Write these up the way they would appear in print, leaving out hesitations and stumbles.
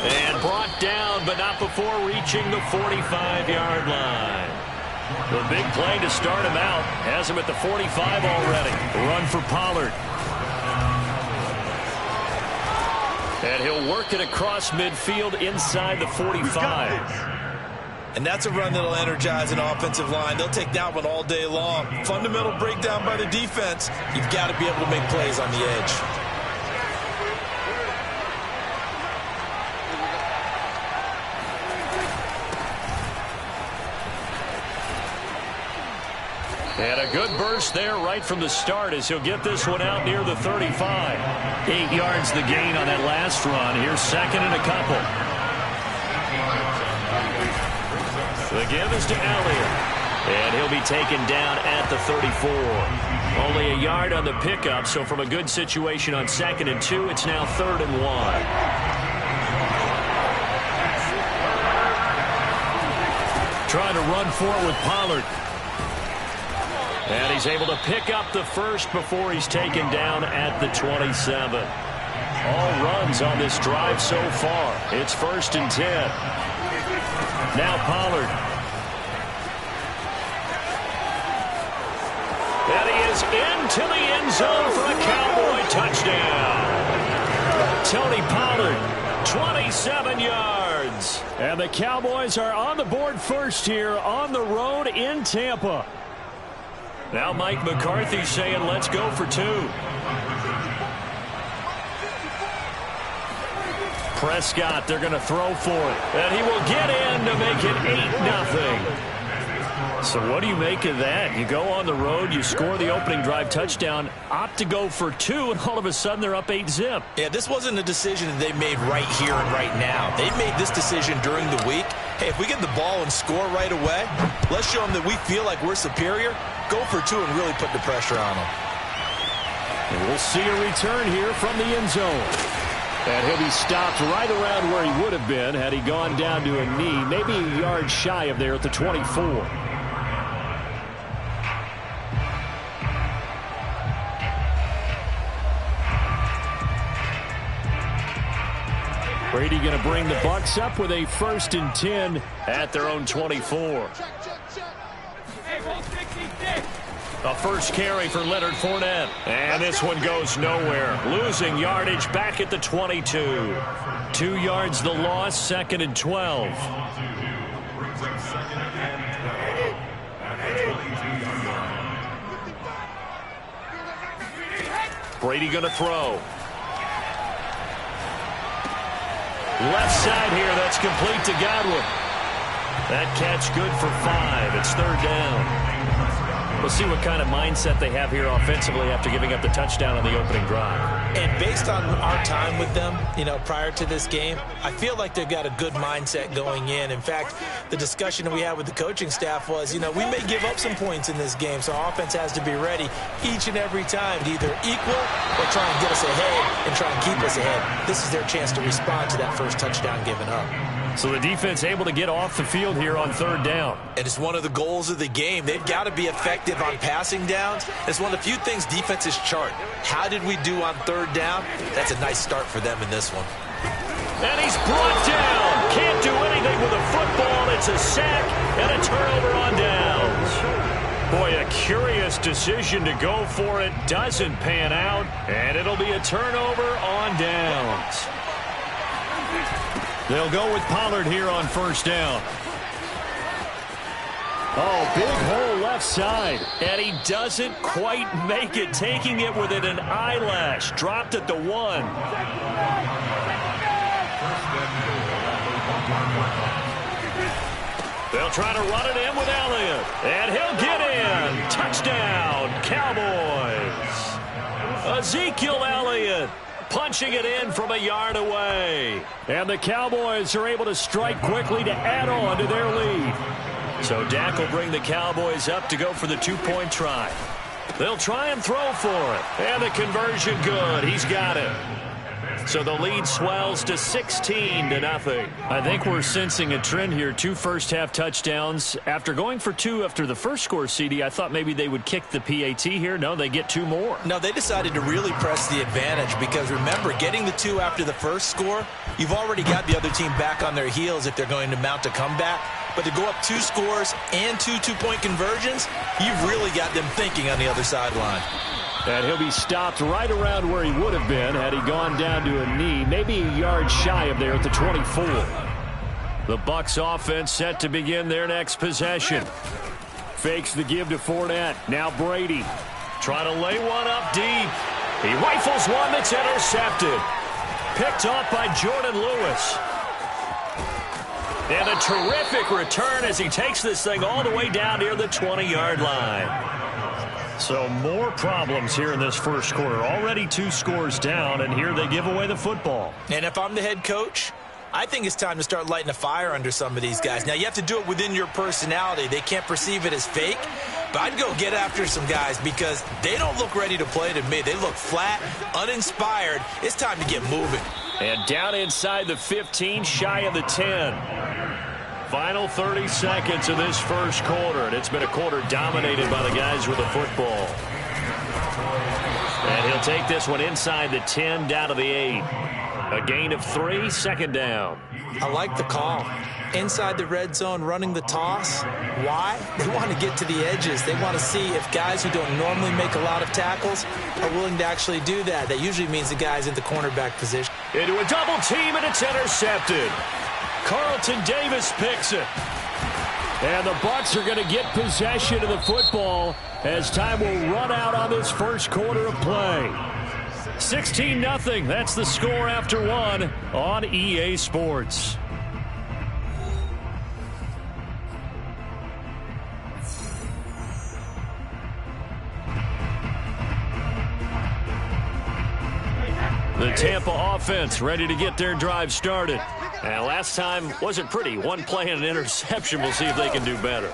And brought down, but not before reaching the 45-yard line. The big play to start him out. Has him at the 45 already. Run for Pollard. And he'll work it across midfield inside the 45. And that's a run that'll energize an offensive line. They'll take that one all day long. Fundamental breakdown by the defense. You've got to be able to make plays on the edge. And a good burst there right from the start as he'll get this one out near the 35. 8 yards the gain on that last run. Here's second and a couple. The give is to Elliott. And he'll be taken down at the 34. Only a yard on the pickup, so from a good situation on 2nd and 2, it's now 3rd and 1. Trying to run for it with Pollard. And he's able to pick up the first before he's taken down at the 27. All runs on this drive so far. It's 1st and 10. Now Pollard. And he is into the end zone for a Cowboy touchdown. Tony Pollard, 27 yards. And the Cowboys are on the board first here on the road in Tampa. Now Mike McCarthy saying, let's go for 2. Prescott, they're going to throw for it. And he will get in to make it 8-0. So what do you make of that? You go on the road, you score the opening drive touchdown, opt to go for 2, and all of a sudden they're up 8-0. Yeah, this wasn't a decision that they made right here and right now. They made this decision during the week. Hey, if we get the ball and score right away, let's show them that we feel like we're superior. Go for 2 and really put the pressure on them. And we'll see a return here from the end zone. And he'll be stopped right around where he would have been had he gone down to a knee, maybe a yard shy of there at the 24. Brady going to bring the Bucs up with a 1st and 10 at their own 24. A first carry for Leonard Fournette. And this one goes nowhere. Losing yardage back at the 22. 2 yards the loss, 2nd and 12. Brady going to throw. Left side here, that's complete to Godwin. That catch good for 5. It's 3rd down. We'll see what kind of mindset they have here offensively after giving up the touchdown on the opening drive. And based on our time with them, prior to this game, I feel like they've got a good mindset going in. In fact, the discussion that we had with the coaching staff was, we may give up some points in this game, so our offense has to be ready each and every time to either equal or try and get us ahead and try and keep us ahead. This is their chance to respond to that first touchdown given up. So the defense able to get off the field here on 3rd down. And it's one of the goals of the game. They've got to be effective on passing downs. It's one of the few things defenses chart. How did we do on 3rd down? That's a nice start for them in this one. And he's brought down. Can't do anything with a football. It's a sack and a turnover on downs. Boy, a curious decision to go for it. Doesn't pan out. And it'll be a turnover on downs. They'll go with Pollard here on 1st down. Oh, big hole left side. And he doesn't quite make it, taking it within an eyelash. Dropped at the 1. They'll try to run it in with Elliott. And he'll get in. Touchdown, Cowboys. Ezekiel Elliott punching it in from a yard away. And the Cowboys are able to strike quickly to add on to their lead. So Dak will bring the Cowboys up to go for the 2-point try. They'll try and throw for it. And the conversion good. He's got it. So the lead swells to 16-0. I think we're sensing a trend here. 2 first-half touchdowns. After going for 2 after the first score, CD, I thought maybe they would kick the PAT here. No, they get 2 more. No, they decided to really press the advantage because, remember, getting the 2 after the first score, you've already got the other team back on their heels if they're going to mount a comeback. But to go up 2 scores and 2 two-point conversions, you've really got them thinking on the other sideline. And he'll be stopped right around where he would have been had he gone down to a knee, maybe a yard shy of there at the 24. The Bucs offense set to begin their next possession. Fakes the give to Fournette. Now Brady trying to lay one up deep. He rifles one that's intercepted. Picked off by Jordan Lewis. And a terrific return as he takes this thing all the way down near the 20-yard line. So more problems here in this first quarter. Already 2 scores down, and here they give away the football. And if I'm the head coach, I think it's time to start lighting a fire under some of these guys. Now, you have to do it within your personality. They can't perceive it as fake. But I'd go get after some guys because they don't look ready to play to me. They look flat, uninspired. It's time to get moving. And down inside the 15, shy of the 10. Final 30 seconds of this first quarter, and it's been a quarter dominated by the guys with the football. And he'll take this one inside the 10, down to the 8. A gain of 3, second down. I like the call. Inside the red zone, running the toss. Why? They want to get to the edges. They want to see if guys who don't normally make a lot of tackles are willing to actually do that. That usually means the guy's in the cornerback position. Into a double team, and it's intercepted. Carlton Davis picks it. And the Bucs are going to get possession of the football as time will run out on this first quarter of play. 16-0. That's the score after 1 on EA Sports. The Tampa offense ready to get their drive started. And last time wasn't pretty. 1 play and an interception. We'll see if they can do better.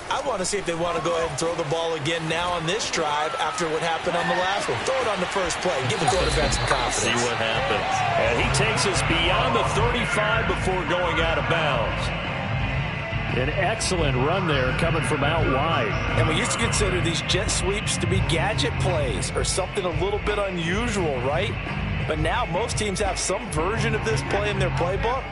I want to see if they want to go ahead and throw the ball again now on this drive after what happened on the last one. Throw it on the first play. Give the quarterback some confidence. See what happens. And he takes us beyond the 35 before going out of bounds. An excellent run there coming from out wide. And we used to consider these jet sweeps to be gadget plays or something a little bit unusual, right? But now most teams have some version of this play in their playbook.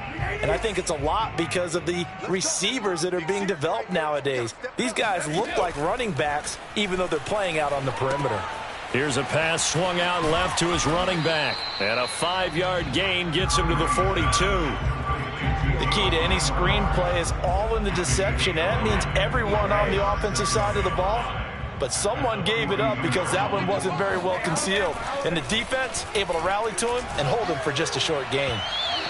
And I think it's a lot because of the receivers that are being developed nowadays. These guys look like running backs even though they're playing out on the perimeter. Here's a pass swung out left to his running back. And a 5-yard gain gets him to the 42. The key to any screen play is all in the deception. And that means everyone on the offensive side of the ball. But someone gave it up because that one wasn't very well concealed. And the defense able to rally to him and hold him for just a short gain.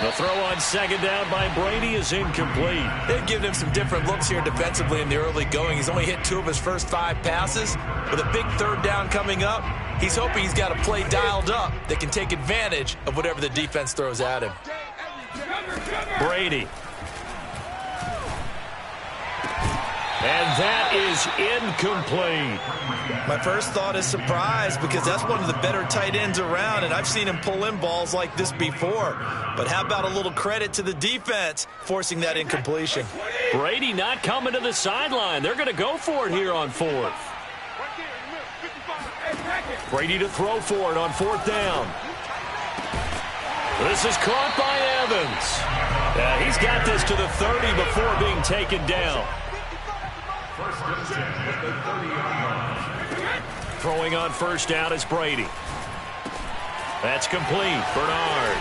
The throw on second down by Brady is incomplete. They've given him some different looks here defensively in the early going. He's only hit 2 of his first 5 passes. With a big third down coming up, he's hoping he's got a play dialed up that can take advantage of whatever the defense throws at him. Brady. And that is incomplete. My first thought is surprise because that's one of the better tight ends around, and I've seen him pull in balls like this before. But how about a little credit to the defense forcing that incompletion? Brady not coming to the sideline. They're going to go for it here on 4th. Brady to throw for it on 4th down. This is caught by Evans. He's got this to the 30 before being taken down. Throwing on first down is Brady. That's complete. Bernard.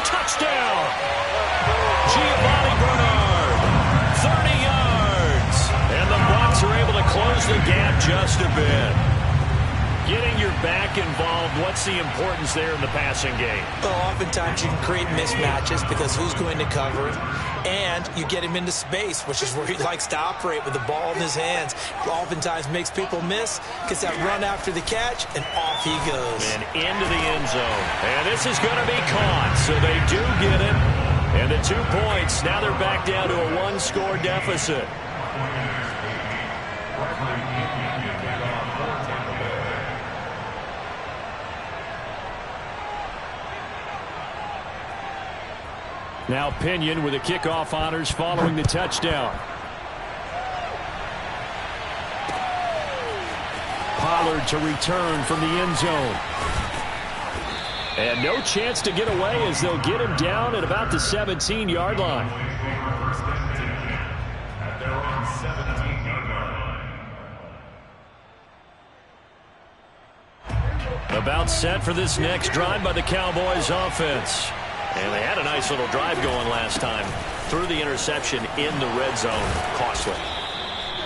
Touchdown! Giovanni Bernard. 30 yards. And the Bucs are able to close the gap just a bit. Getting your back involved, what's the importance there in the passing game? Well, oftentimes you can create mismatches because who's going to cover it? And you get him into space, which is where he likes to operate with the ball in his hands. Oftentimes makes people miss, gets that run after the catch, and off he goes. And into the end zone. And this is going to be caught, so they do get it. And the 2 points, now they're back down to a 1-score deficit. Now Pinion with the kickoff honors following the touchdown. Pollard to return from the end zone. And no chance to get away as they'll get him down at about the 17-yard line. About set for this next drive by the Cowboys offense. And they had a nice little drive going last time. Threw the interception in the red zone. Costly.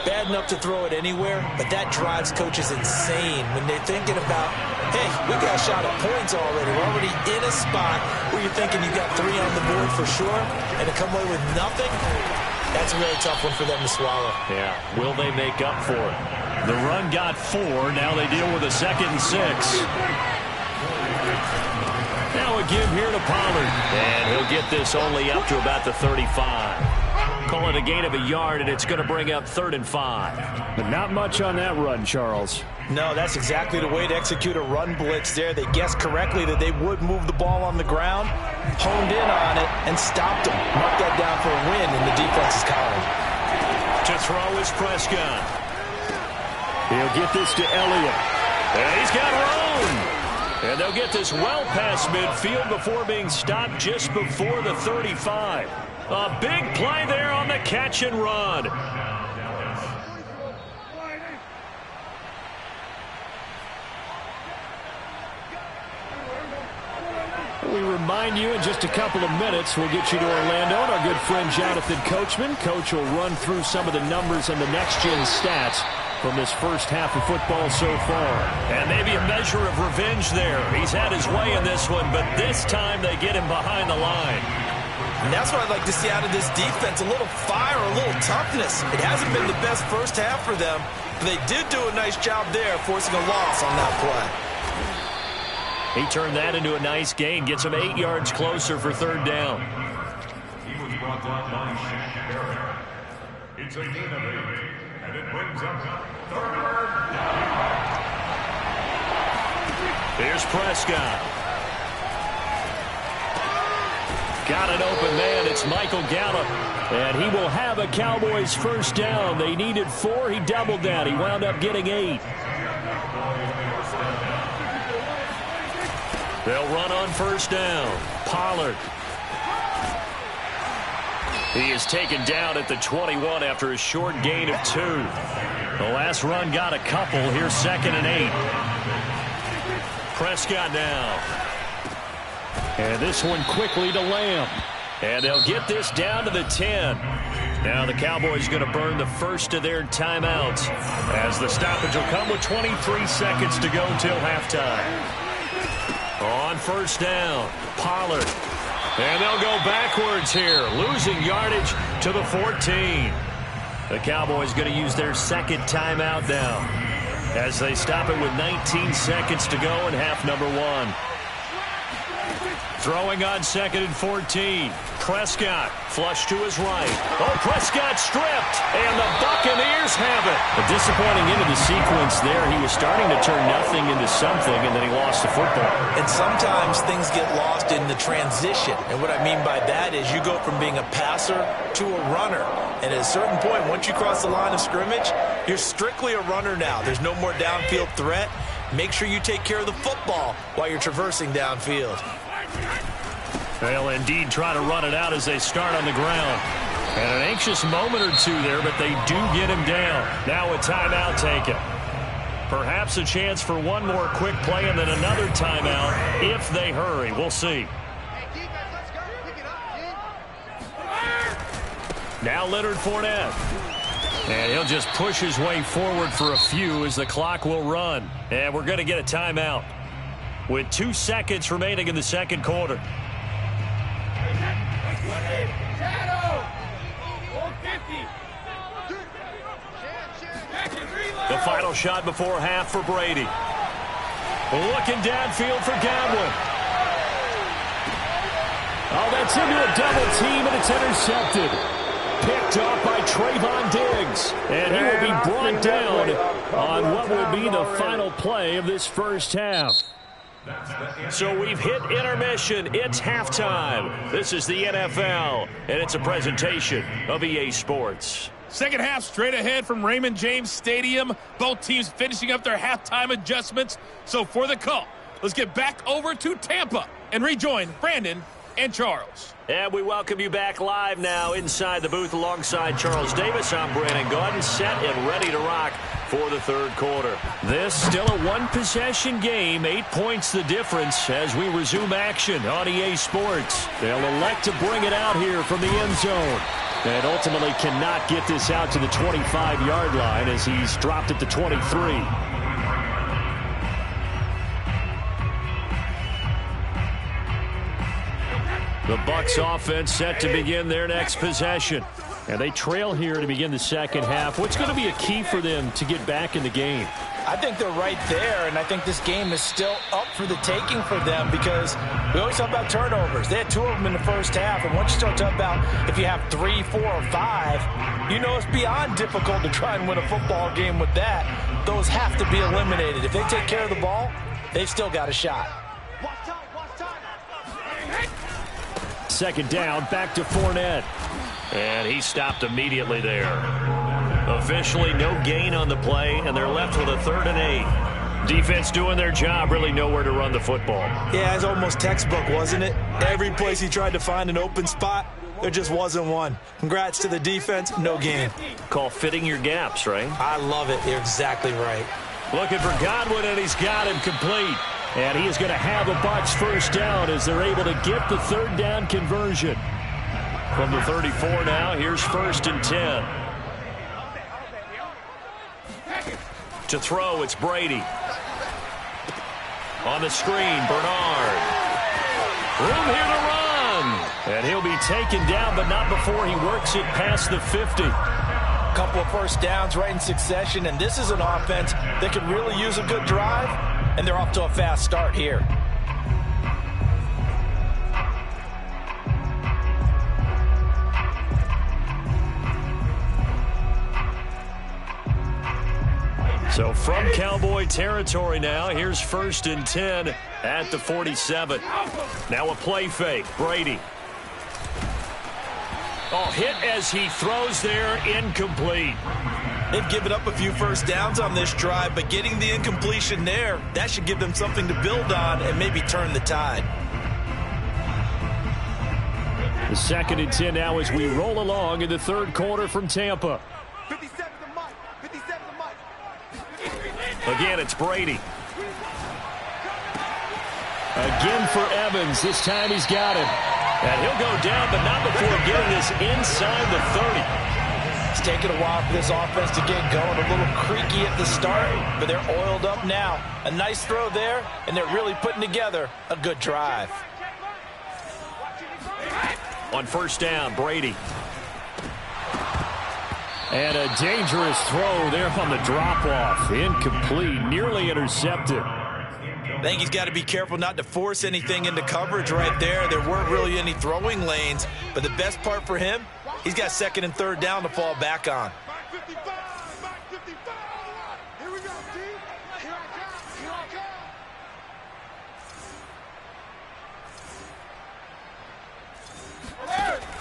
Bad enough to throw it anywhere, but that drives coaches insane when they're thinking about, hey, we got a shot at points already. We're already in a spot where you're thinking you got 3 on the board for sure, and to come away with nothing, that's a really tough one for them to swallow. Yeah, will they make up for it? The run got 4. Now they deal with a 2nd and 6. Now a give here to Pollard. And he'll get this only up to about the 35. Call it a gain of a yard, and it's going to bring up 3rd and 5. But not much on that run, Charles. No, that's exactly the way to execute a run blitz there. They guessed correctly that they would move the ball on the ground, honed in on it, and stopped them. Marked that down for a win in the defense's column. To throw is Prescott. He'll get this to Elliott. And he's got room. And they'll get this well past midfield before being stopped just before the 35. A big play there on the catch and run. We remind you in just a couple of minutes, we'll get you to Orlando and our good friend Jonathan Coachman. Coach will run through some of the numbers and the next-gen stats from this first half of football so far. And maybe a measure of revenge there. He's had his way in this one, but this time they get him behind the line. And that's what I'd like to see out of this defense, a little fire, a little toughness. It hasn't been the best first half for them, but they did do a nice job there forcing a loss on that play. He turned that into a nice gain, gets him 8 yards closer for 3rd down. He was brought down by Shaq Barrett. It's a gain of 8, and it brings up 3rd down. Here's Prescott. Got an open man. It's Michael Gallup. And he will have a Cowboys first down. They needed 4. He doubled that. He wound up getting 8. They'll run on first down. Pollard. He is taken down at the 21 after a short gain of 2. The last run got a couple. Here's 2nd and 8. Prescott now. And this one quickly to Lamb. And they'll get this down to the 10. Now the Cowboys going to burn the first of their timeouts as the stoppage will come with 23 seconds to go till halftime. On first down, Pollard. And they'll go backwards here, losing yardage to the 14. The Cowboys going to use their 2nd timeout now as they stop it with 19 seconds to go in half number 1. Throwing on 2nd and 14. Prescott flush to his right. Oh, Prescott stripped, and the Buccaneers have it. A disappointing end of the sequence there. He was starting to turn nothing into something, and then he lost the football. And sometimes things get lost in the transition. And what I mean by that is you go from being a passer to a runner. And at a certain point, once you cross the line of scrimmage, you're strictly a runner now. There's no more downfield threat. Make sure you take care of the football while you're traversing downfield. They'll indeed try to run it out as they start on the ground. And an anxious moment or two there, but they do get him down. Now a timeout taken. Perhaps a chance for one more quick play and then another timeout if they hurry. We'll see. Now Leonard Fournette. And he'll just push his way forward for a few as the clock will run. And we're going to get a timeout with 2 seconds remaining in the second quarter. The final shot before half for Brady. Looking downfield for Godwin. Oh, that's into a double team, and it's intercepted. Picked off by Trayvon Diggs. And he will be brought down on what will be the final play of this first half. So we've hit intermission. It's halftime. This is the NFL, and it's a presentation of EA Sports. Second half straight ahead from Raymond James Stadium. Both teams finishing up their halftime adjustments. So for the call, let's get back over to Tampa and rejoin Brandon and Charles. And we welcome you back live now inside the booth alongside Charles Davis. I'm Brandon Gaudin, set and ready to rock for the third quarter. This still a one-possession game, 8 points the difference as we resume action on EA Sports. They'll elect to bring it out here from the end zone. And ultimately cannot get this out to the 25-yard line as he's dropped it to 23. The Bucs offense set to begin their next possession. And they trail here to begin the second half. What's going to be a key for them to get back in the game? I think they're right there, and I think this game is still up for the taking for them because we always talk about turnovers. They had 2 of them in the first half, and once you start talking about if you have 3, 4, or 5, you know it's beyond difficult to try and win a football game with that. Those have to be eliminated. If they take care of the ball, they've still got a shot. Second down, back to Fournette. And he stopped immediately there. Officially no gain on the play, and they're left with a 3rd and 8. Defense doing their job, really nowhere to run the football. Yeah, it's almost textbook, wasn't it? Every place he tried to find an open spot, there just wasn't one. Congrats to the defense, no gain. Call fitting your gaps, right? I love it. You're exactly right. Looking for Godwin, and he's got him complete. And he is going to have a Bucs first down as they're able to get the 3rd down conversion. From the 34 now, here's 1st and 10. To throw, it's Brady. On the screen, Bernard. Room here to run. And he'll be taken down, but not before he works it past the 50. Couple of first downs right in succession, and this is an offense that could really use a good drive, and they're off to a fast start here. So from Cowboy territory now, here's 1st and 10 at the 47. Now a play fake, Brady. Oh, hit as he throws there, incomplete. They've given up a few first downs on this drive, but getting the incompletion there, that should give them something to build on and maybe turn the tide. The 2nd and 10 now as we roll along in the third quarter from Tampa. Again, it's Brady. Again for Evans. This time he's got him. And he'll go down, but not before getting this inside the 30. It's taken a while for this offense to get going. A little creaky at the start, but they're oiled up now. A nice throw there, and they're really putting together a good drive. On 1st down, Brady. And a dangerous throw there on the drop-off. Incomplete, nearly intercepted. I think he's got to be careful not to force anything into coverage right there. There weren't really any throwing lanes, but the best part for him, he's got 2nd and 3rd down to fall back on.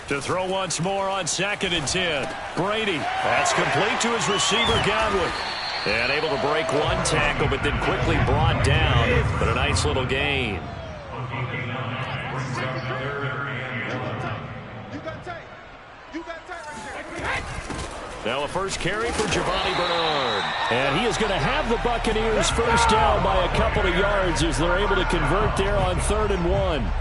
To throw once more on 2nd and 10. Brady. That's complete to his receiver, Godwin. And able to break one tackle, but then quickly brought down. But a nice little gain. Now a first carry for Giovanni Bernard. And he is going to have the Buccaneers first down by a couple of yards as they're able to convert there on 3rd and 1.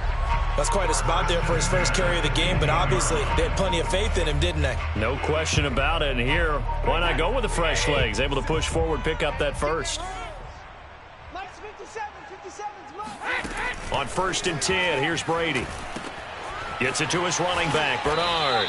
That's quite a spot there for his first carry of the game, but obviously they had plenty of faith in him, didn't they? No question about it. And here, why not go with the fresh legs? Able to push forward, pick up that first. On 1st and 10, here's Brady. Gets it to his running back, Bernard.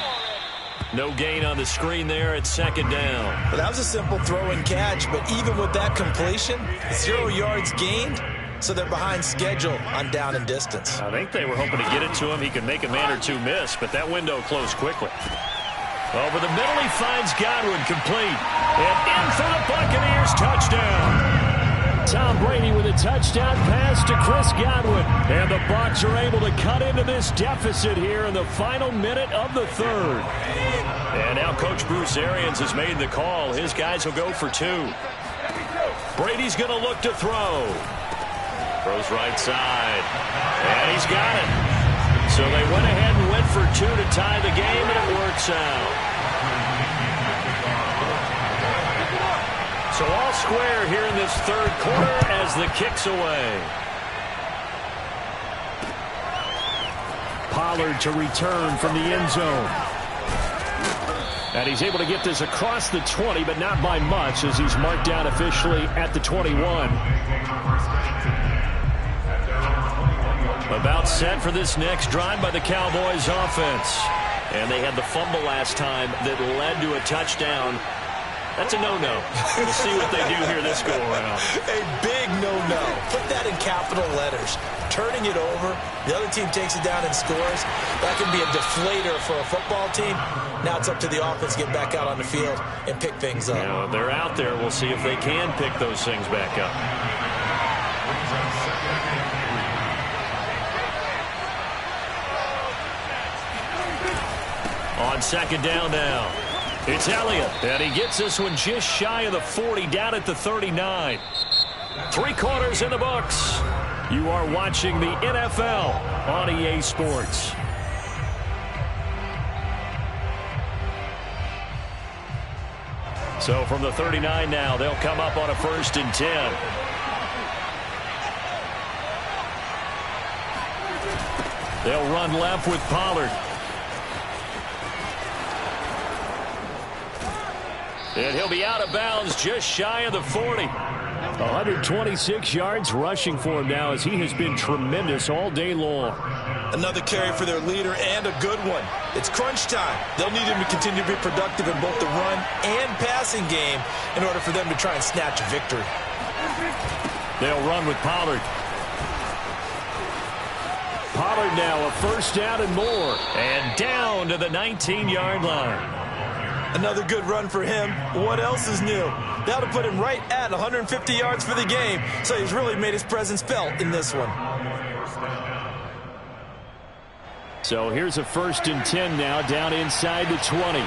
No gain on the screen there at 2nd down. Well, that was a simple throw and catch, but even with that completion, 0 yards gained. So they're behind schedule on down and distance. I think they were hoping to get it to him. He could make a man or two miss, but that window closed quickly. Over the middle, he finds Godwin complete. And in for the Buccaneers touchdown. Tom Brady with a touchdown pass to Chris Godwin. And the Bucs are able to cut into this deficit here in the final minute of the third. And now Coach Bruce Arians has made the call. His guys will go for 2. Brady's going to look to throw. Throws right side. And he's got it. So they went ahead and went for 2 to tie the game, and it works out. So all square here in this third quarter as the kick's away. Pollard to return from the end zone. And he's able to get this across the 20, but not by much as he's marked down officially at the 21. About set for this next drive by the Cowboys offense. And they had the fumble last time that led to a touchdown. That's a no-no. We'll see what they do here this go-around. A big no-no. Put that in capital letters. Turning it over, the other team takes it down and scores. That can be a deflator for a football team. Now it's up to the offense to get back out on the field and pick things up. Now, they're out there. We'll see if they can pick those things back up. On second down now. It's Elliott, and he gets this one just shy of the 40, down at the 39. 3 quarters in the books. You are watching the NFL on EA Sports. So from the 39 now, they'll come up on a 1st and 10. They'll run left with Pollard. And he'll be out of bounds just shy of the 40. 126 yards rushing for him now as he has been tremendous all day long. Another carry for their leader and a good one. It's crunch time. They'll need him to continue to be productive in both the run and passing game in order for them to try and snatch a victory. They'll run with Pollard. Pollard now a 1st down and more. And down to the 19-yard line. Another good run for him. What else is new? That'll put him right at 150 yards for the game. So he's really made his presence felt in this one. So here's a 1st and 10 now down inside the 20.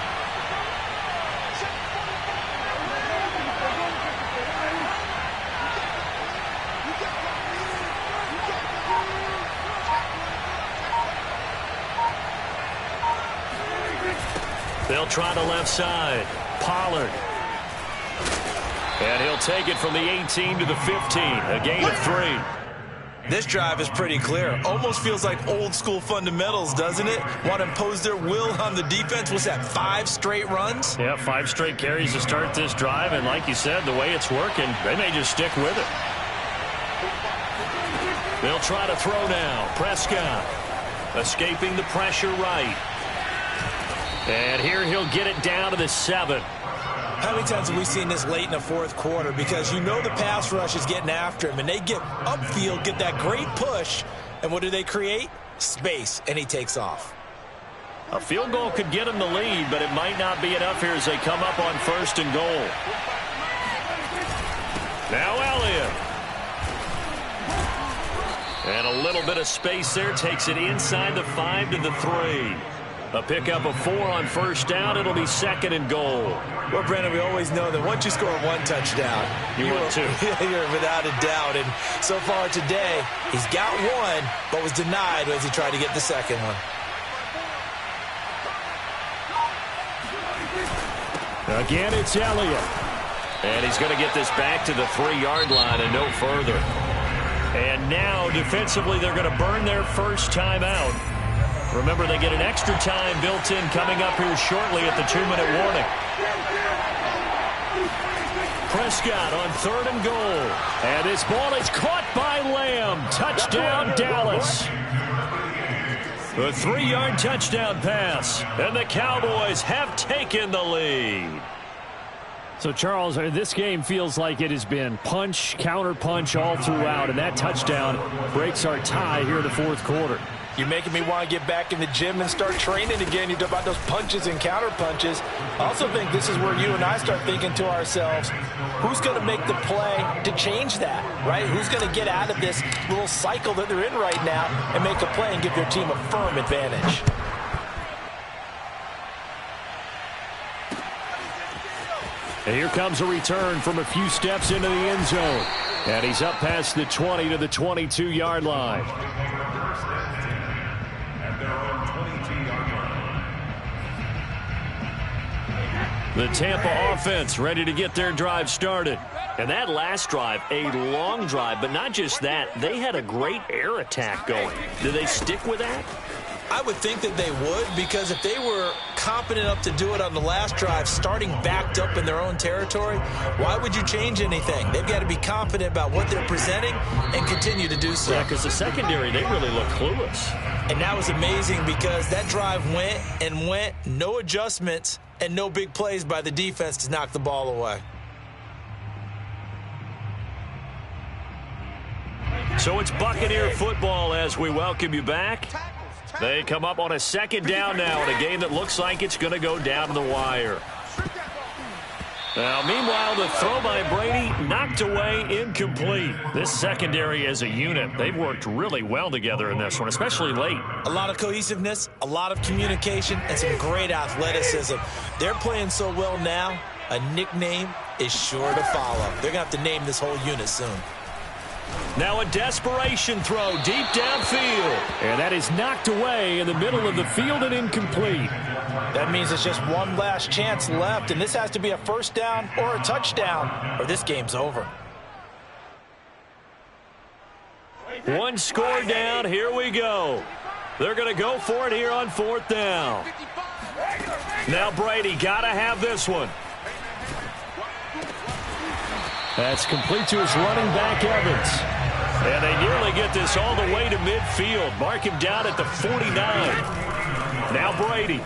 They'll try the left side. Pollard. And he'll take it from the 18 to the 15. A gain of 3. This drive is pretty clear. Almost feels like old school fundamentals, doesn't it? Want to impose their will on the defense. Was that 5 straight runs? Yeah, 5 straight carries to start this drive. And like you said, the way it's working, they may just stick with it. They'll try to throw now. Prescott escaping the pressure right. And here he'll get it down to the 7. How many times have we seen this late in the 4th quarter? Because you know the pass rush is getting after him, and they get upfield, get that great push, and what do they create? Space, and he takes off. A field goal could get him the lead, but it might not be enough here as they come up on 1st and goal. Now Elliott. And a little bit of space there, takes it inside the 5 to the 3. A pickup of 4 on 1st down. It'll be 2nd and goal. Well, Brandon, we always know that once you score 1 touchdown, you want 2. You're without a doubt. And so far today, he's got 1, but was denied as he tried to get the 2nd one. Again, it's Elliott. And he's going to get this back to the 3-yard line and no further. And now, defensively, they're going to burn their first timeout. Remember, they get an extra time built in coming up here shortly at the 2-minute warning. Prescott on 3rd and goal. And this ball is caught by Lamb. Touchdown, Dallas. A 3-yard touchdown pass. And the Cowboys have taken the lead. So, Charles, this game feels like it has been punch, counter punch all throughout. And that touchdown breaks our tie here in the 4th quarter. You're making me want to get back in the gym and start training again. You talk about those punches and counter punches. I also think this is where you and I start thinking to ourselves, who's going to make the play to change that, right? Who's going to get out of this little cycle that they're in right now and make a play and give their team a firm advantage? And here comes a return from a few steps into the end zone. And he's up past the 20 to the 22-yard line. The Tampa offense ready to get their drive started. And that last drive, a long drive, but not just that. They had a great air attack going. Do they stick with that? I would think that they would, because if they were competent enough to do it on the last drive, starting backed up in their own territory, why would you change anything? They've got to be confident about what they're presenting and continue to do so. Yeah, because the secondary, they really look clueless. And that was amazing because that drive went and went, no adjustments, and no big plays by the defense to knock the ball away. So it's Buccaneer football as we welcome you back. They come up on a second down now in a game that looks like it's going to go down to the wire. Now, meanwhile, the throw by Brady knocked away, incomplete. This secondary as a unit, they've worked really well together in this one, especially late. A lot of cohesiveness, a lot of communication, and some great athleticism. They're playing so well now, a nickname is sure to follow. They're going to have to name this whole unit soon. Now a desperation throw deep downfield. And that is knocked away in the middle of the field and incomplete. That means it's just one last chance left, and this has to be a first down or a touchdown, or this game's over. One score down. Here we go. They're going to go for it here on fourth down. Now Brady got to have this one. That's complete to his running back, Evans. And they nearly get this all the way to midfield. Mark him down at the 49. Now Brady.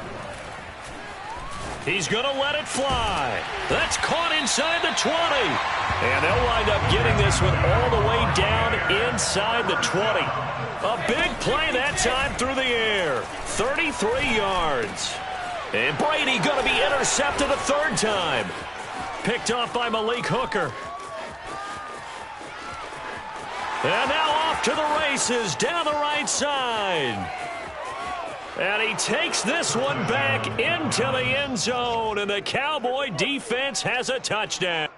He's going to let it fly. That's caught inside the 20. And they'll wind up getting this one all the way down inside the 20. A big play that time through the air. 33 yards. And Brady going to be intercepted a third time. Picked off by Malik Hooker. And now off to the races down the right side. And he takes this one back into the end zone, and the Cowboy defense has a touchdown.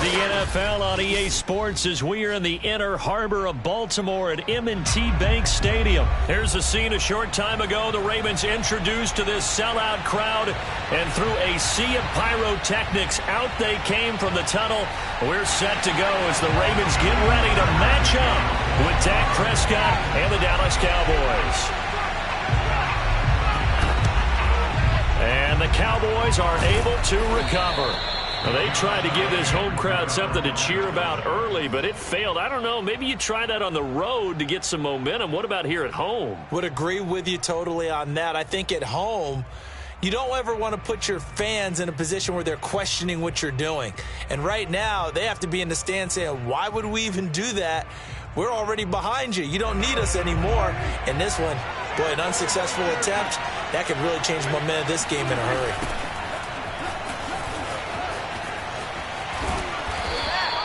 the NFL on EA Sports as we are in the inner harbor of Baltimore at M&T Bank Stadium. Here's a scene a short time ago. The Ravens introduced to this sellout crowd, and through a sea of pyrotechnics, out they came from the tunnel. We're set to go as the Ravens get ready to match up with Dak Prescott and the Dallas Cowboys. And the Cowboys are able to recover. Well, they tried to give this home crowd something to cheer about early, but it failed. I don't know. Maybe you try that on the road to get some momentum. What about here at home? Would agree with you totally on that. I think at home, you don't ever want to put your fans in a position where they're questioning what you're doing. And right now, they have to be in the stand saying, why would we even do that? We're already behind you. You don't need us anymore. And this one, boy, an unsuccessful attempt, that could really change the momentum of this game in a hurry.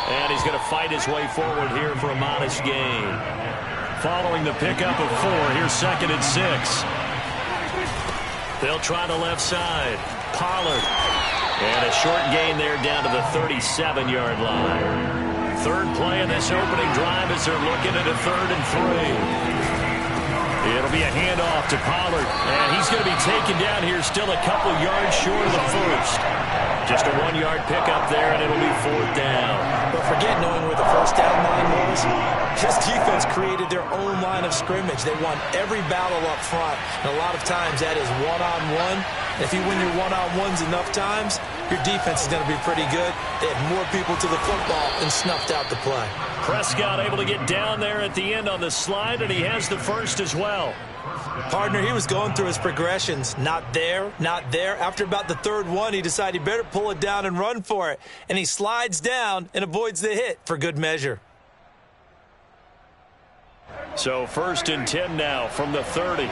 And he's going to fight his way forward here for a modest gain. Following the pickup of 4, here's 2nd and 6. They'll try the left side. Pollard. And a short gain there down to the 37-yard line. Third play of this opening drive as they're looking at a 3rd and 3. It'll be a handoff to Pollard. And he's going to be taken down here still a couple yards short of the first. Just a 1-yard pickup there, and it'll be 4th down. But forget knowing where the first down line was. This defense created their own line of scrimmage. They won every battle up front, and a lot of times that is one-on-one. If you win your one-on-ones enough times, your defense is going to be pretty good. They had more people to the football and snuffed out the play. Prescott able to get down there at the end on the slide, and he has the first as well. Partner, he was going through his progressions. Not there, not there. After about the 3rd one, he decided he better pull it down and run for it. And he slides down and avoids the hit for good measure. So 1st and 10 now from the 30.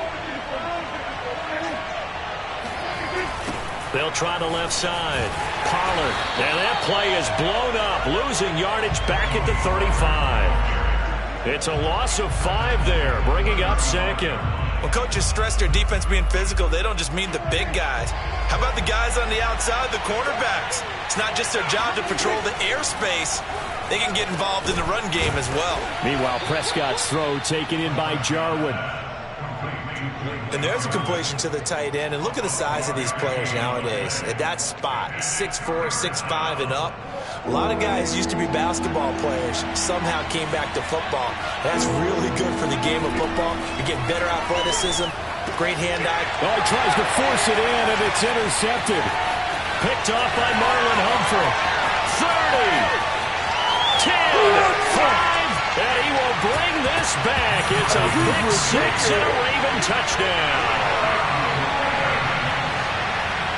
They'll try the left side. Pollard. And that play is blown up, losing yardage back at the 35. It's a loss of 5 there, bringing up 2nd. When coaches stress their defense being physical, they don't just mean the big guys. How about the guys on the outside, the cornerbacks? It's not just their job to patrol the airspace. They can get involved in the run game as well. Meanwhile, Prescott's throw taken in by Jarwin. And there's a completion to the tight end. And look at the size of these players nowadays. At that spot, 6'4", 6'5", and up. A lot of guys used to be basketball players, somehow came back to football. That's really good for the game of football. You get better athleticism, great hand-eye. Oh, he tries to force it in, and it's intercepted. Picked off by Marlon Humphrey. 30, 10, 5, and he will bring this back. It's a big 6 and a Raven touchdown.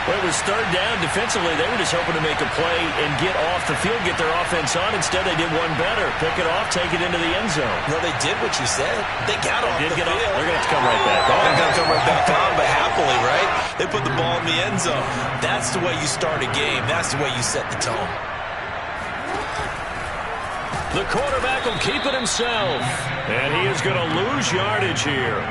Well, it was 3rd down. Defensively, they were just hoping to make a play and get off the field, get their offense on. Instead, they did one better. Pick it off, take it into the end zone. No, they did what you said. They got off the field. They're going to have to come right back on. They're going to come right back on, but happily, right? They put the ball in the end zone. That's the way you start a game. That's the way you set the tone. The quarterback will keep it himself. And he is going to lose yardage here.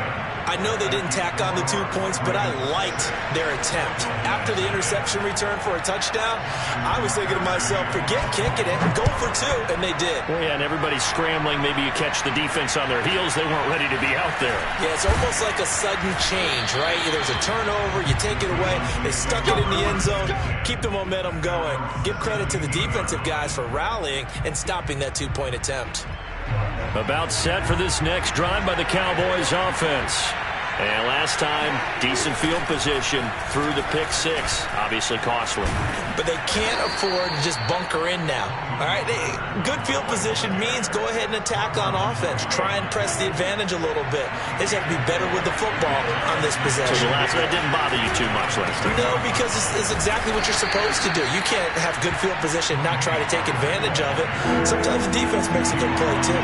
I know they didn't tack on the 2 points, but I liked their attempt. After the interception return for a touchdown, I was thinking to myself, forget kicking it, go for 2, and they did. Well, yeah, and everybody's scrambling. Maybe you catch the defense on their heels. They weren't ready to be out there. Yeah, it's almost like a sudden change, right? There's a turnover, you take it away, they stuck it in the end zone, keep the momentum going. Give credit to the defensive guys for rallying and stopping that 2-point attempt. About set for this next drive by the Cowboys offense. And last time, decent field position through the pick 6. Obviously costly. But they can't afford to just bunker in now. All right, good field position means go ahead and attack on offense. Try and press the advantage a little bit. They just have to be better with the football on this possession. So the last that didn't bother you too much last time? No, because it's exactly what you're supposed to do. You can't have good field position, not try to take advantage of it. Sometimes the defense makes a good play too.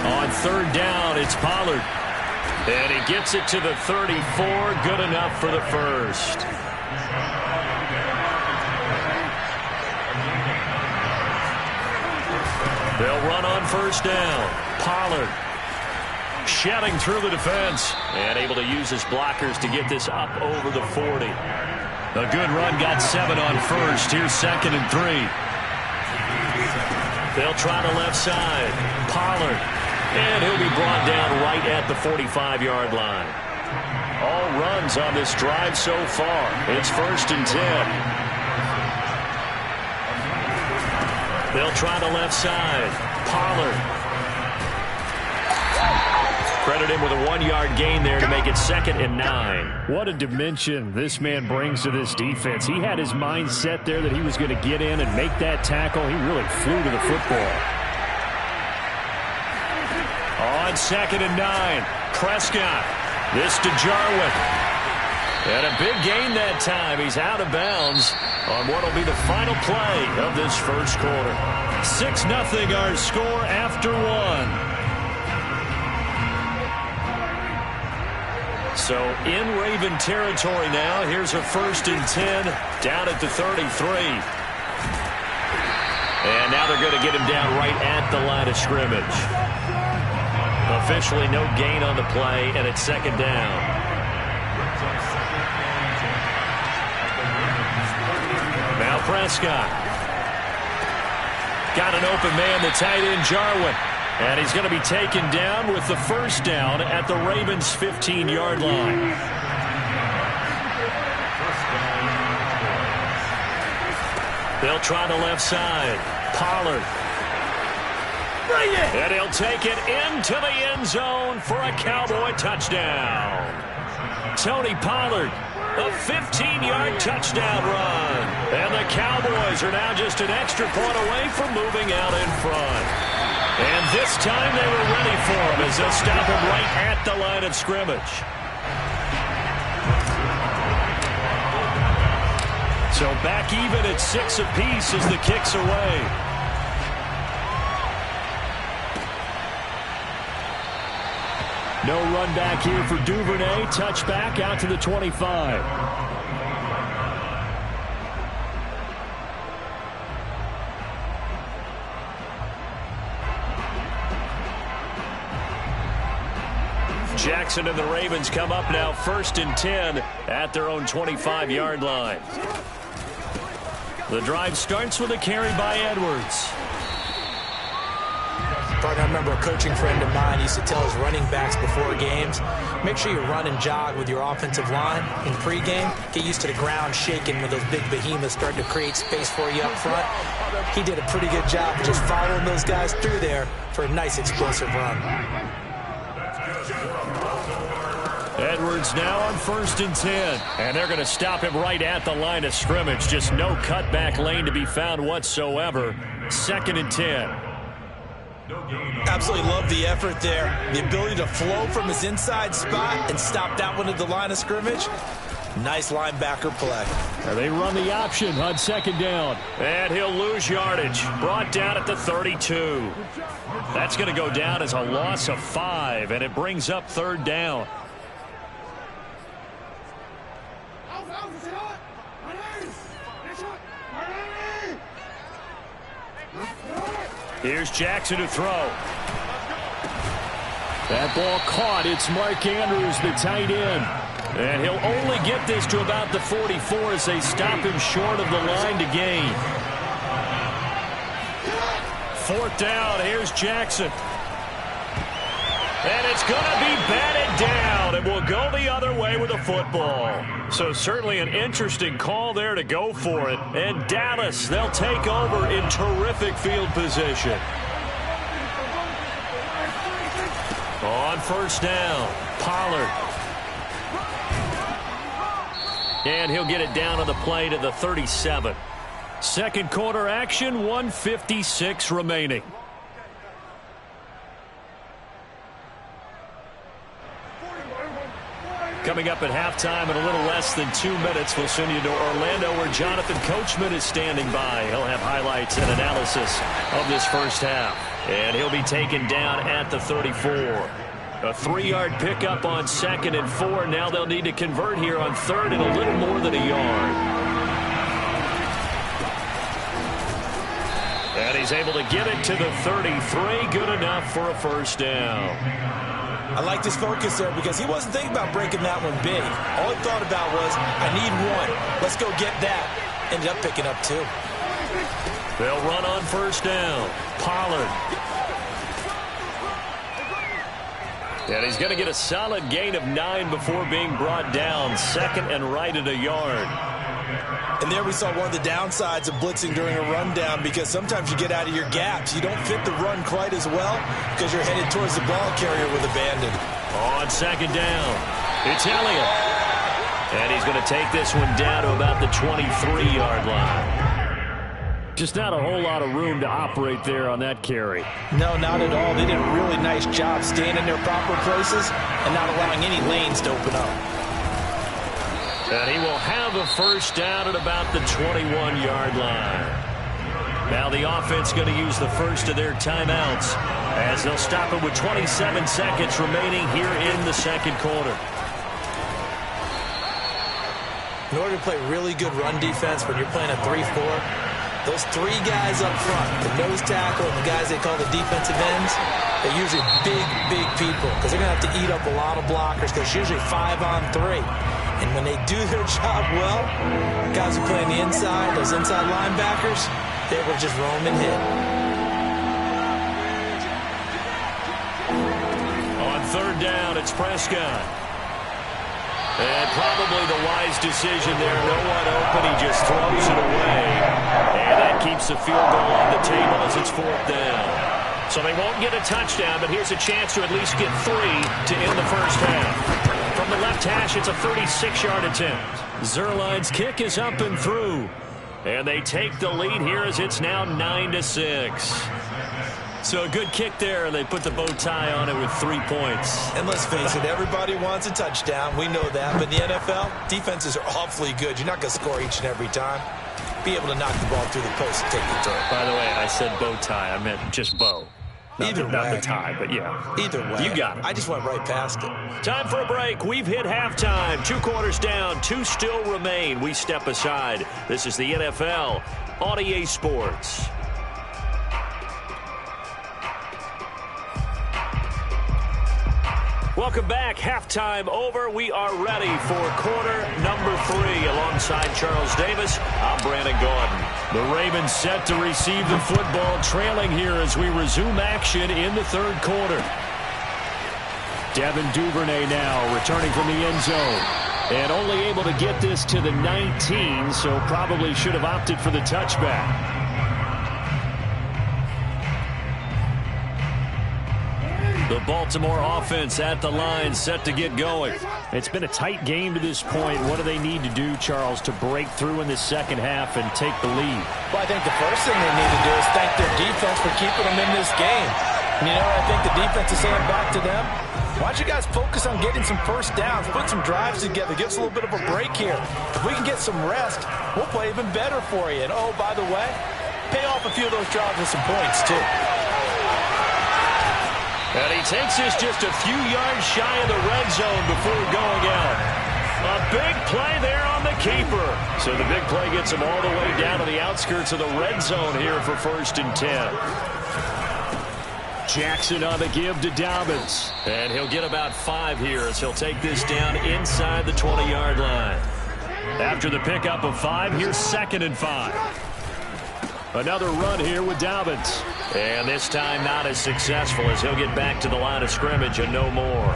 On 3rd down, it's Pollard. And he gets it to the 34. Good enough for the first. They'll run on 1st down. Pollard. Shedding through the defense. And able to use his blockers to get this up over the 40. A good run, got 7 on first. Here's 2nd and 3. They'll try the left side. Pollard. And he'll be brought down right at the 45-yard line. All runs on this drive so far. It's 1st and 10. They'll try the left side. Pollard. Credit him with a 1-yard gain there to make it 2nd and 9. What a dimension this man brings to this defense. He had his mind set there that he was going to get in and make that tackle. He really flew to the football. On 2nd and 9, Prescott. This to Jarwin. And a big gain that time. He's out of bounds on what will be the final play of this first quarter. 6-0 our score after 1. So in Raven territory now. Here's a 1st and 10 down at the 33. And now they're going to get him down right at the line of scrimmage. Officially no gain on the play, and it's 2nd down. Now Prescott. Got an open man, the tight end Jarwin. And he's going to be taken down with the 1st down at the Ravens' 15-yard line. They'll try the left side. Pollard. And he'll take it into the end zone for a Cowboy touchdown. Tony Pollard, a 15-yard touchdown run. And the Cowboys are now just an extra point away from moving out in front. And this time they were ready for him as they'll stop him right at the line of scrimmage. So back even at 6 apiece as the kick's away. No run back here for Duvernay. Touchback out to the 25. Jackson and the Ravens come up now 1st and 10 at their own 25-yard line. The drive starts with a carry by Edwards. Partner, I remember a coaching friend of mine used to tell his running backs before games, make sure you run and jog with your offensive line in pregame. Get used to the ground shaking when those big behemoths start to create space for you up front. He did a pretty good job of just following those guys through there for a nice explosive run. Edwards now on 1st and 10. And they're going to stop him right at the line of scrimmage. Just no cutback lane to be found whatsoever. 2nd and 10. Absolutely love the effort there. The ability to flow from his inside spot and stop that one at the line of scrimmage. Nice linebacker play. And they run the option on 2nd down. And he'll lose yardage. Brought down at the 32. That's going to go down as a loss of 5. And it brings up 3rd down. Here's Jackson to throw. That ball caught. It's Mark Andrews, the tight end. And he'll only get this to about the 44 as they stop him short of the line to gain. 4th down. Here's Jackson. And it's going to be batted down, and will go the other way with the football. So certainly an interesting call there to go for it. And Dallas, they'll take over in terrific field position. On 1st down, Pollard. And he'll get it down on the play to the 37. 2nd quarter action, 1:56 remaining. Coming up at halftime in a little less than 2 minutes, we'll send you to Orlando where Jonathan Coachman is standing by. He'll have highlights and analysis of this first half. And he'll be taken down at the 34. A 3-yard pickup on 2nd and 4. Now they'll need to convert here on 3rd and a little more than a yard. And he's able to get it to the 33. Good enough for a 1st down. I liked his focus there because he wasn't thinking about breaking that one big. All he thought about was, I need one. Let's go get that. Ended up picking up 2. They'll run on first down. Pollard. And he's going to get a solid gain of 9 before being brought down. Second and right at a yard. And there we saw one of the downsides of blitzing during a rundown, because sometimes you get out of your gaps. You don't fit the run quite as well because you're headed towards the ball carrier with abandon. On second down, it's Elliott. And he's going to take this one down to about the 23-yard line. Just not a whole lot of room to operate there on that carry. No, not at all. They did a really nice job staying in their proper places and not allowing any lanes to open up. And he will have a first down at about the 21-yard line. Now the offense going to use the first of their timeouts as they'll stop it with 27 seconds remaining here in the second quarter. In order to play really good run defense when you're playing a 3-4, those 3 guys up front, the nose tackle and the guys they call the defensive ends, they're usually big people because they're going to have to eat up a lot of blockers because it's usually 5 on 3. And when they do their job well, guys who play on the inside, those inside linebackers, they will just roam and hit. On third down, it's Prescott. And probably the wise decision there. No one open. He just throws it away. And that keeps the field goal on the table as it's fourth down. So they won't get a touchdown, but here's a chance to at least get 3 to end the first half. From the left hash, it's a 36-yard attempt. Zerline's kick is up and through. And they take the lead here as it's now 9-6. So a good kick there, and they put the bow tie on it with 3 points. And let's face it, everybody wants a touchdown. We know that. But in the NFL, defenses are awfully good. You're not going to score each and every time. Be able to knock the ball through the post and take the turn. By the way, I said bow tie. I meant just bow. Not the tie, but yeah. Either way. You got it. I just went right past it. Time for a break. We've hit halftime. 2 quarters down. 2 still remain. We step aside. This is the NFL on EA Sports. Welcome back. Halftime over. We are ready for quarter number 3. Alongside Charles Davis, I'm Brandon Gordon. The Ravens set to receive the football, trailing here as we resume action in the third quarter. Devin Duvernay now returning from the end zone. And only able to get this to the 19, so probably should have opted for the touchback. The Baltimore offense at the line, set to get going. It's been a tight game to this point. What do they need to do, Charles, to break through in the second half and take the lead? Well, I think the first thing they need to do is thank their defense for keeping them in this game. And you know, I think the defense is saying back to them, why don't you guys focus on getting some first downs, put some drives together, give us a little bit of a break here. If we can get some rest, we'll play even better for you. And, oh, by the way, pay off a few of those drives with some points, too. And he takes this just a few yards shy of the red zone before going out. A big play there on the keeper. So the big play gets him all the way down to the outskirts of the red zone here for 1st and 10. Jackson on the give to Dobbins. And he'll get about 5 here as he'll take this down inside the 20-yard line. After the pickup of 5, here's 2nd and 5. Another run here with Dobbins. And this time not as successful as he'll get back to the line of scrimmage and no more.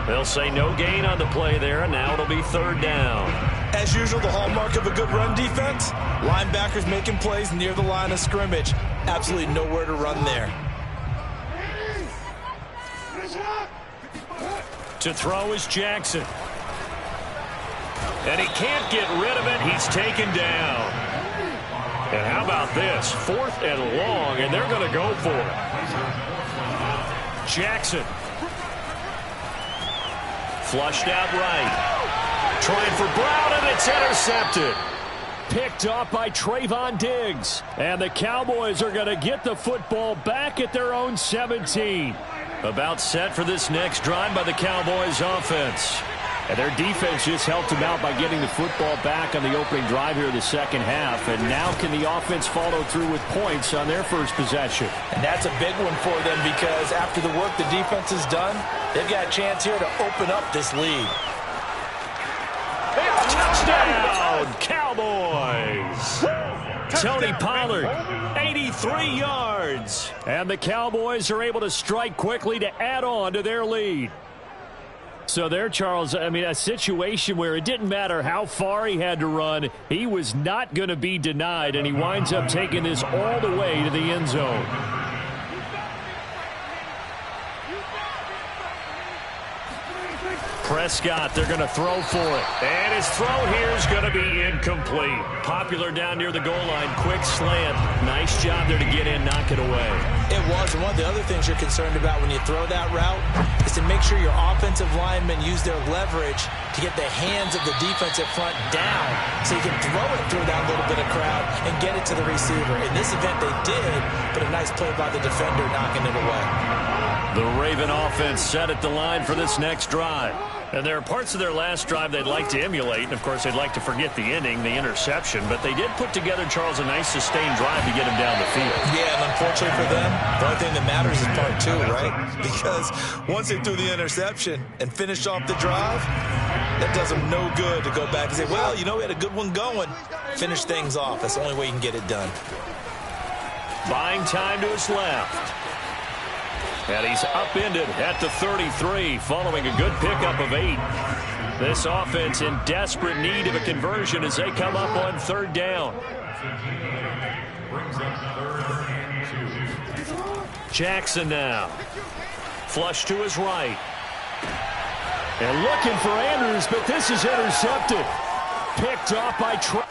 They'll say no gain on the play there, and now it'll be 3rd down. As usual, the hallmark of a good run defense, linebackers making plays near the line of scrimmage. Absolutely nowhere to run there. To throw is Jackson. And he can't get rid of it. He's taken down. And how about this? 4th and long, and they're going to go for it. Jackson. Flushed out right. Trying for Brown, and it's intercepted. Picked off by Trayvon Diggs. And the Cowboys are going to get the football back at their own 17. About set for this next drive by the Cowboys offense. And their defense just helped them out by getting the football back on the opening drive here in the second half. And now can the offense follow through with points on their first possession? And that's a big one for them because after the work the defense has done, they've got a chance here to open up this lead. Touchdown, Cowboys! Tony Pollard, 83 yards. And the Cowboys are able to strike quickly to add on to their lead. So there, Charles, I mean, a situation where it didn't matter how far he had to run, he was not going to be denied, and he winds up taking this all the way to the end zone. Prescott, they're going to throw for it. And his throw here is going to be incomplete. Popular down near the goal line. Quick slant. Nice job there to get in, knock it away. It was. And one of the other things you're concerned about when you throw that route is to make sure your offensive linemen use their leverage to get the hands of the defensive front down so you can throw it through that little bit of crowd and get it to the receiver. In this event, they did, but a nice play by the defender knocking it away. The Raven offense set at the line for this next drive. And there are parts of their last drive they'd like to emulate. And, of course, they'd like to forget the inning, the interception. But they did put together, Charles, a nice sustained drive to get him down the field. Yeah, and unfortunately for them, the only thing that matters is part two, right? Because once they threw the interception and finished off the drive, that does them no good to go back and say, well, you know, we had a good one going. Finish things off. That's the only way you can get it done. Buying time to his left. And he's upended at the 33 following a good pickup of 8. This offense in desperate need of a conversion as they come up on third down. Jackson now. Flush to his right. And looking for Andrews, but this is intercepted. Picked off by Trey.